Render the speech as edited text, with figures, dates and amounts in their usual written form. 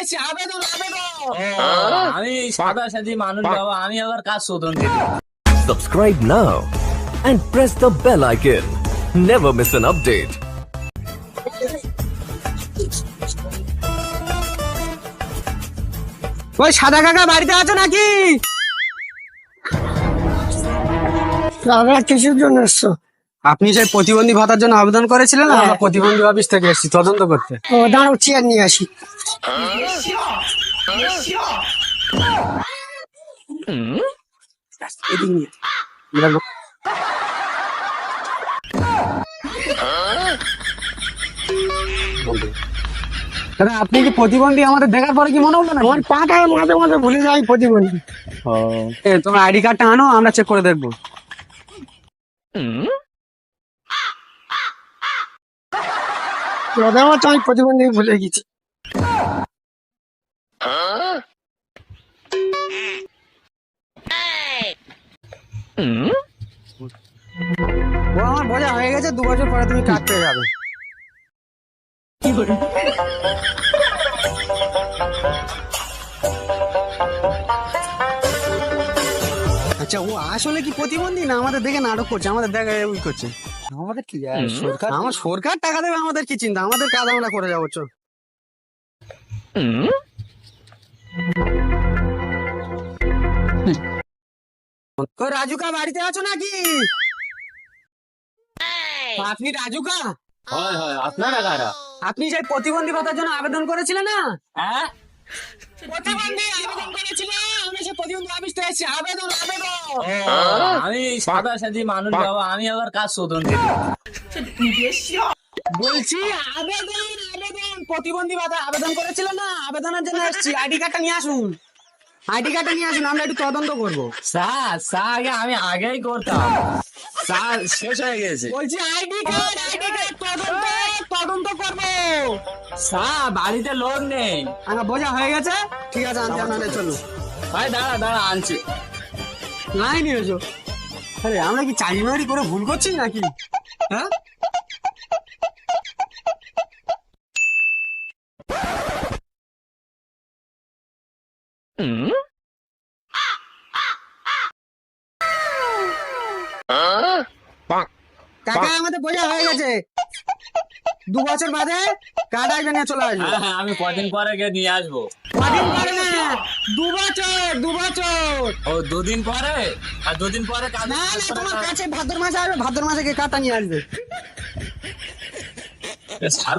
এসেছি, আবেদন আবেদন। আমি সাদা সাদি মানুষ বাবা, আমি আবার কাজ শোধন দিই। Subscribe now and press the bell icon. Never miss an update. ওই সাদা কাকা বাড়িতে আছো নাকি? দাদা কিসের জন্য এসছো? আপনি যে প্রতিবন্ধী ভাতার জন্য আবেদন করেছিলেন না, আমরা প্রতিবন্ধী অফিস থেকে এসেছি তদন্ত করতে। ও দাঁড়াও, চেয়ার নিয়ে আসি। এদিকে নিয়ে দেখো। দাদা আপনি কি প্রতিবন্ধী? আমাদের দেখার পরে কি মনে হলো না? আমার পাটায় মাঝে মাঝে ভুলে যাই প্রতিবন্ধী। তোমার আইডি কার্ডটা আনো, আমরা চেক করে দেখবো। দাদা আমার তো আমি প্রতিবন্ধী ভুলে গেছি। ও আমার বোঝা হয়ে গেছে, 2 বছর পরে তুমি কাজ পেয়ে যাবে। আচ্ছা, ও আসলে কি প্রতিবন্ধী না আমাদের দেখে নাটক করছে, আমাদের দেখে ওই করছে? আমাদের কি সরকার আমার সরকার টাকা দেবে, আমাদের কি চিন্তা, আমাদের কাজ আমরা করে যাবো। চল কই রাজুকা বাড়িতে আছো নাকি? আপনি রাজুকা? হয় হয়, আপনারা কারা? আপনি যে প্রতিবন্ধী ভাতার জন্য আবেদন করেছিলেন না? হ্যাঁ, প্রতিবন্ধী আবেদন করেছিলেন, আমি সে প্রতিবন্ধী অফিস থেকে এসেছি, আবেদন আবেদন। আমি সাদা সাদি মানুষ বাবা, আমি আবার কাজ শোধন দিই। বলছি আবেদন আবেদন, প্রতিবন্ধী ভাতা আবেদন করেছিলেন না, আবেদনের জন্য এসেছি। আইডি কার্ডটা নিয়ে আসুন, আইডি কার্ডটা নিয়ে আসুন, আমরা একটু তদন্ত করবো। স্যার আগে আমি আগেই করতাম, স্যার শেষ হয়ে গেছে। বলছি আইডি কার্ড তদন্ত তদন্ত করবো। স্যার বাড়িতে লোক নেই। আমার বোঝা হয়ে গেছে, ঠিক আছে আনতে আপনাদের চলুন। ভাই দাঁড়া দাঁড়া, আনছি। নাই নিয়েছো? আরে আমরা কি চাকরি বাকরি করে ভুল করছি নাকি? হ্যাঁ, কাকা আমাদের বোঝা হয়ে গেছে, 2 বছর বাদে কার্ড আসবে, নিয়ে চলে আসবে। হ্যাঁ হ্যাঁ, আমি কদিন পরে গিয়ে নিয়ে আসবো। কদিন পরে না, 2 বছর 2 বছর। ও 2 দিন পরে? আর 2 দিন পরে কাজ? না না, তোমার কাছে ভাদ্র মাসে আসবে, ভাদ্র মাসে গিয়ে কার্ডটা নিয়ে আসবে। স্যার